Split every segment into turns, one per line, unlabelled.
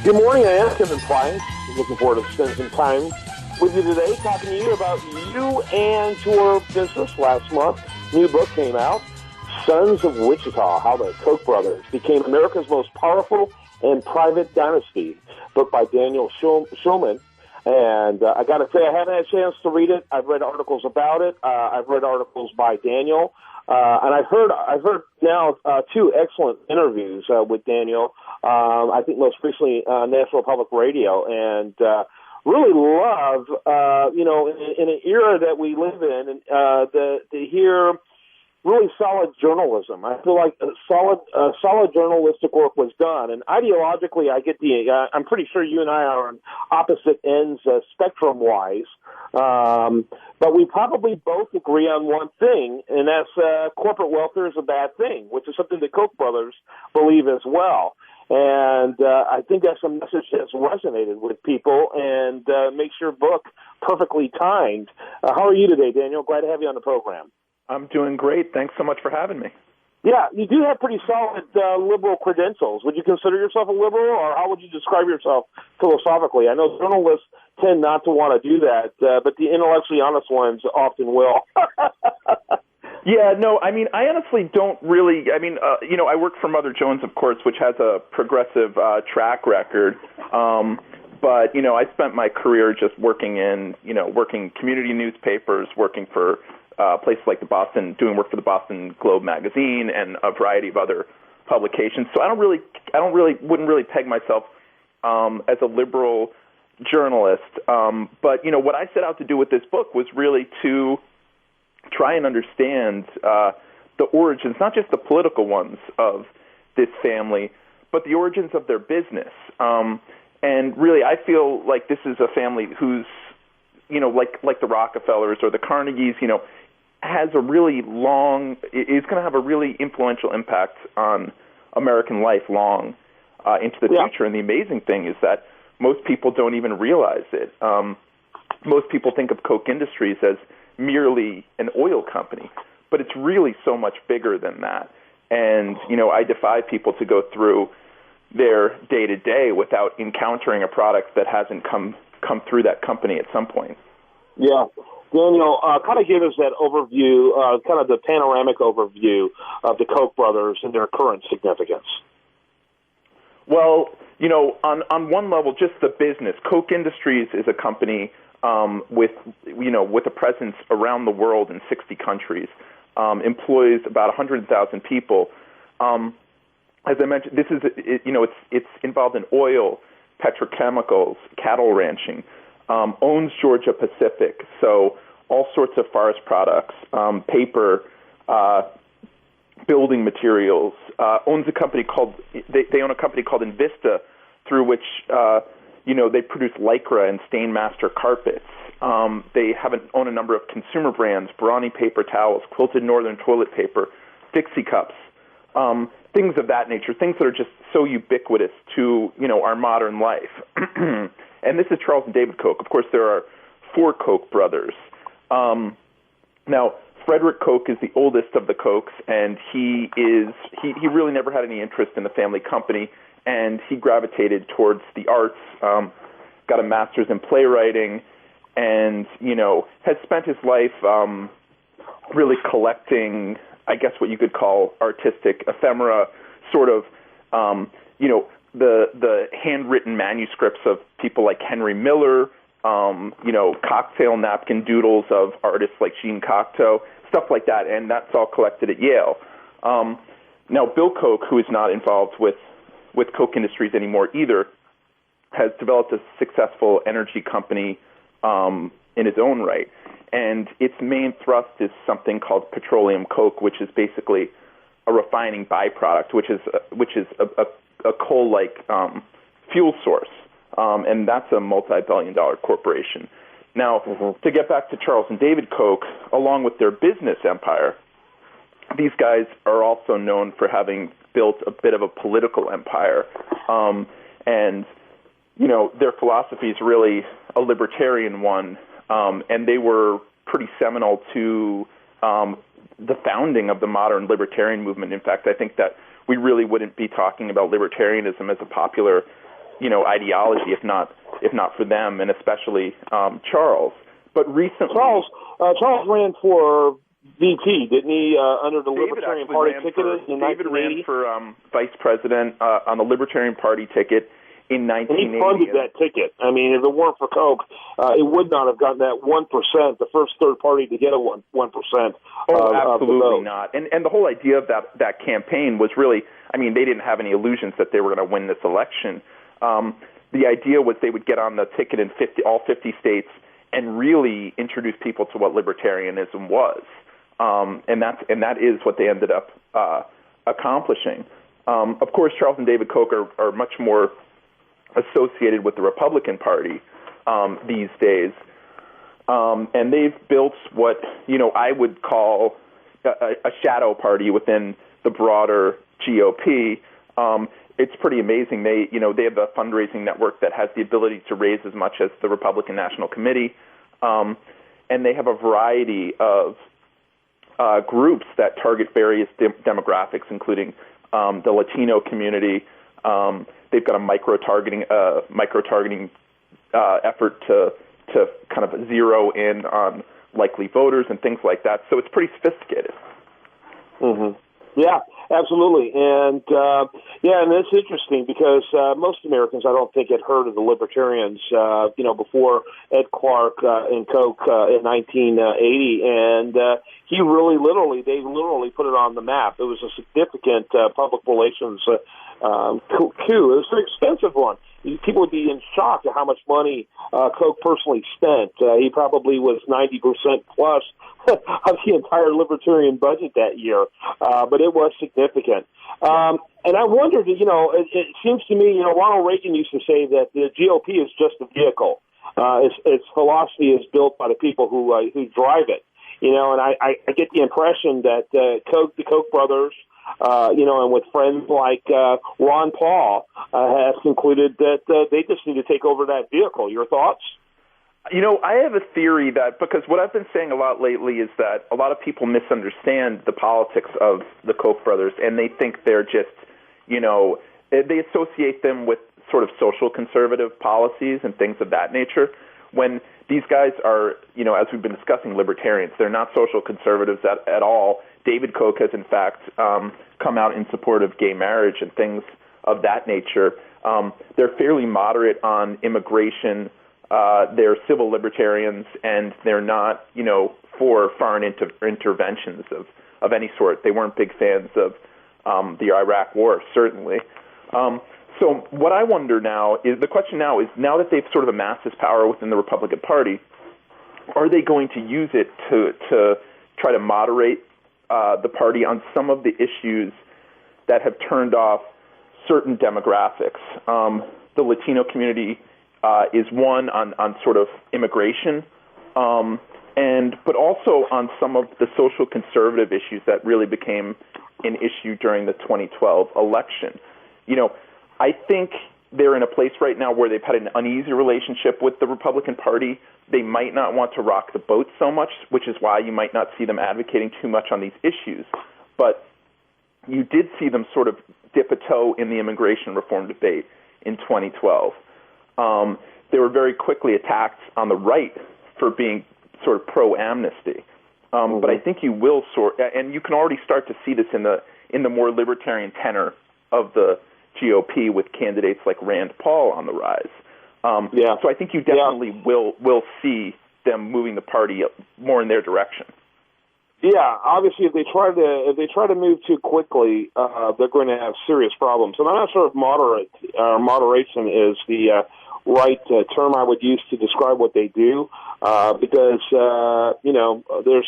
Good morning, I am Kevin Price. Looking forward to spending some time with you today, talking to you about you and your business. Last month, new book came out, Sons of Wichita, How the Koch Brothers Became America's Most Powerful and Private Dynasty, book by Daniel Schulman. And I got to say, I haven't had a chance to read it. I've read articles about it. I've read articles by Daniel. And I've heard now two excellent interviews with Daniel. I think most recently National Public Radio, and really love in an era that we live in, to hear really solid journalism. I feel like solid journalistic work was done, and ideologically, I get I'm pretty sure you and I are on opposite ends spectrum wise. But we probably both agree on one thing, and that's corporate welfare is a bad thing, which is something the Koch brothers believe as well. And I think that's a message that's resonated with people and makes your book perfectly timed. How are you today, Daniel? Glad to have you on the program.
I'm doing great. Thanks so much for having me.
Yeah, you do have pretty solid liberal credentials. Would you consider yourself a liberal, or how would you describe yourself philosophically? I know journalists tend not to want to do that, but the intellectually honest ones often will.
Yeah, no, I mean, I honestly don't really, I work for Mother Jones, of course, which has a progressive track record. But, I spent my career just working community newspapers, working for places like doing work for the Boston Globe magazine and a variety of other publications. So wouldn't really peg myself as a liberal journalist. But, what I set out to do with this book was really to try and understand the origins, not just the political ones of this family, but the origins of their business. And really, I feel like this is a family who's, like the Rockefellers or the Carnegies, is going to have a really influential impact on American life long into the future. And the amazing thing is that most people don't even realize it. Most people think of Koch Industries as merely an oil company, but it's really so much bigger than that. And, I defy people to go through their day-to-day without encountering a product that hasn't come through that company at some point.
Yeah. Daniel, kind of give us that overview, kind of the panoramic overview of the Koch brothers and their current significance.
Well, on one level, just the business. Koch Industries is a company with a presence around the world in 60 countries, employs about 100,000 people. As I mentioned, this is it's involved in oil, petrochemicals, cattle ranching, owns Georgia Pacific, so all sorts of forest products, paper, building materials. Owns a company called they own a company called Invista, through which they produce Lycra and Stainmaster carpets. They own a number of consumer brands: Brawny paper towels, Quilted Northern toilet paper, Dixie cups. Things of that nature, things that are just so ubiquitous to, our modern life. And this is Charles and David Koch. Of course, there are four Koch brothers. Now, Frederick Koch is the oldest of the Kochs, and he really never had any interest in the family company, and he gravitated towards the arts, got a master's in playwriting, and, has spent his life really collecting, I guess what you could call artistic ephemera, sort of, the handwritten manuscripts of people like Henry Miller, cocktail napkin doodles of artists like Jean Cocteau, stuff like that, and that's all collected at Yale. Now, Bill Koch, who is not involved with Koch Industries anymore either, has developed a successful energy company in his own right. And its main thrust is something called petroleum coke, which is basically a refining byproduct, which is a coal-like fuel source, and that's a multi-billion-dollar corporation. Now, to get back to Charles and David Koch, along with their business empire, these guys are also known for having built a bit of a political empire, and their philosophy is really a libertarian one. And they were pretty seminal to the founding of the modern libertarian movement. In fact, I think that we really wouldn't be talking about libertarianism as a popular ideology, if not for them, and especially Charles. But recently,
Charles ran for VP, didn't he? Under the Libertarian Party ticket in 1980.
David ran for vice president on the Libertarian Party ticket in 1980.
And he funded that ticket. I mean, if it weren't for Koch, it would not have gotten that 1%, the first third party to get a 1%.
Oh, absolutely not. And the whole idea of that campaign was really, I mean, they didn't have any illusions that they were going to win this election. The idea was they would get on the ticket in all 50 states and really introduce people to what libertarianism was. And that is what they ended up accomplishing. Of course, Charles and David Koch are much more associated with the Republican Party these days, and they've built what I would call a shadow party within the broader GOP. It's pretty amazing. They have a fundraising network that has the ability to raise as much as the Republican National Committee, and they have a variety of groups that target various demographics, including the Latino community. They've got a micro-targeting effort to kind of zero in on likely voters and things like that. So it's pretty sophisticated.
Mm-hmm. Yeah, absolutely. And, and it's interesting because most Americans, I don't think, had heard of the Libertarians, before Ed Clark and Koch in 1980. And they literally put it on the map. It was a significant public relations coup. It was an expensive one. People would be in shock at how much money Koch personally spent. He probably was 90% plus of the entire Libertarian budget that year, but it was significant. And I wondered, it seems to me, Ronald Reagan used to say that the GOP is just a vehicle. Its philosophy is built by the people who drive it. And I get the impression that the Koch brothers, and with friends like Ron Paul, have concluded that they just need to take over that vehicle. Your thoughts?
I have a theory that, because what I've been saying a lot lately is that a lot of people misunderstand the politics of the Koch brothers, and they think they're just, they associate them with sort of social conservative policies and things of that nature, when these guys are, as we've been discussing, libertarians. They're not social conservatives at all. David Koch has, in fact, come out in support of gay marriage and things of that nature. They're fairly moderate on immigration. They're civil libertarians, and they're not, for foreign interventions of any sort. They weren't big fans of the Iraq War, certainly. So what I wonder now is, the question now is, now that they've sort of amassed this power within the Republican Party, are they going to use it to try to moderate the party on some of the issues that have turned off certain demographics? The Latino community is one on sort of immigration, but also on some of the social conservative issues that really became an issue during the 2012 election. I think they're in a place right now where they've had an uneasy relationship with the Republican Party. They might not want to rock the boat so much, which is why you might not see them advocating too much on these issues. But you did see them sort of dip a toe in the immigration reform debate in 2012. They were very quickly attacked on the right for being sort of pro-amnesty. But I think you will and you can already start to see this in the more libertarian tenor of the GOP with candidates like Rand Paul on the rise. So I think you definitely will see them moving the party more in their direction.
Yeah, obviously, if they try to move too quickly, they're going to have serious problems. And I'm not sure if moderation is the right term I would use to describe what they do, because there's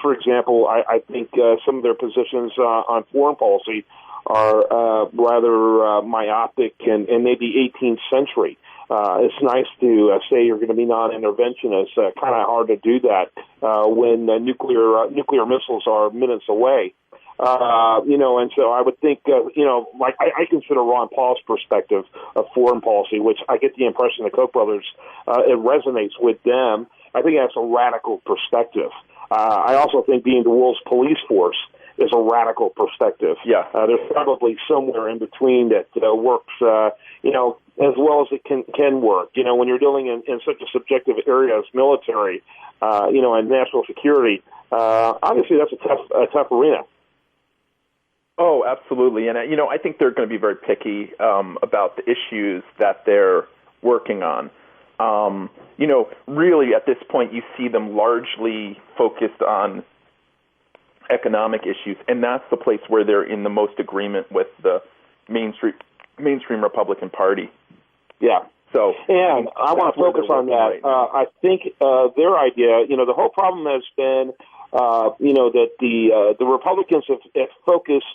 for example, I think some of their positions on foreign policy are rather myopic and maybe 18th century. It's nice to say you're going to be non-interventionist. Kind of hard to do that when nuclear missiles are minutes away. And so I would think, I consider Ron Paul's perspective of foreign policy, which I get the impression the Koch brothers, it resonates with them. I think that's a radical perspective. I also think being the world's police force is a radical perspective.
Yeah.
There's probably somewhere in between that works, as well as it can work. You know, when you're dealing in such a subjective area as military, you know, and national security, obviously that's a tough arena.
Oh, absolutely. And, you know, I think they're going to be very picky about the issues that they're working on. You know, really at this point you see them largely focused on economic issues, and that's the place where they're in the most agreement with the mainstream Republican Party. Yeah. So,
and I want to focus on that. I think their idea, you know, the whole problem has been, you know, that the Republicans have focused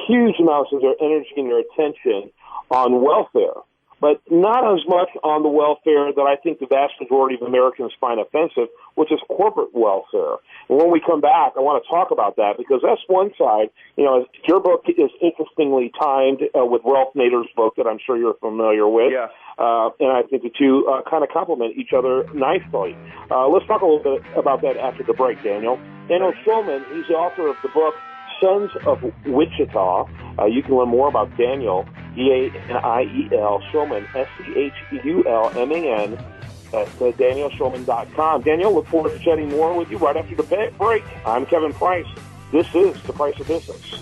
huge amounts of their energy and their attention on welfare, but not as much on the welfare that I think the vast majority of Americans find offensive, which is corporate welfare. And when we come back, I want to talk about that because that's one side. You know, your book is interestingly timed with Ralph Nader's book that I'm sure you're familiar with.
Yeah.
And I think the two kind of complement each other nicely. Let's talk a little bit about that after the break, Daniel. Daniel Schulman, he's the author of the book Sons of Wichita. You can learn more about Daniel, D-A-N-I-E-L, Schulman, S-C-H-U-L-M-A-N, at DanielSchulman.com. Daniel, look forward to chatting more with you right after the break. I'm Kevin Price. This is The Price of Business.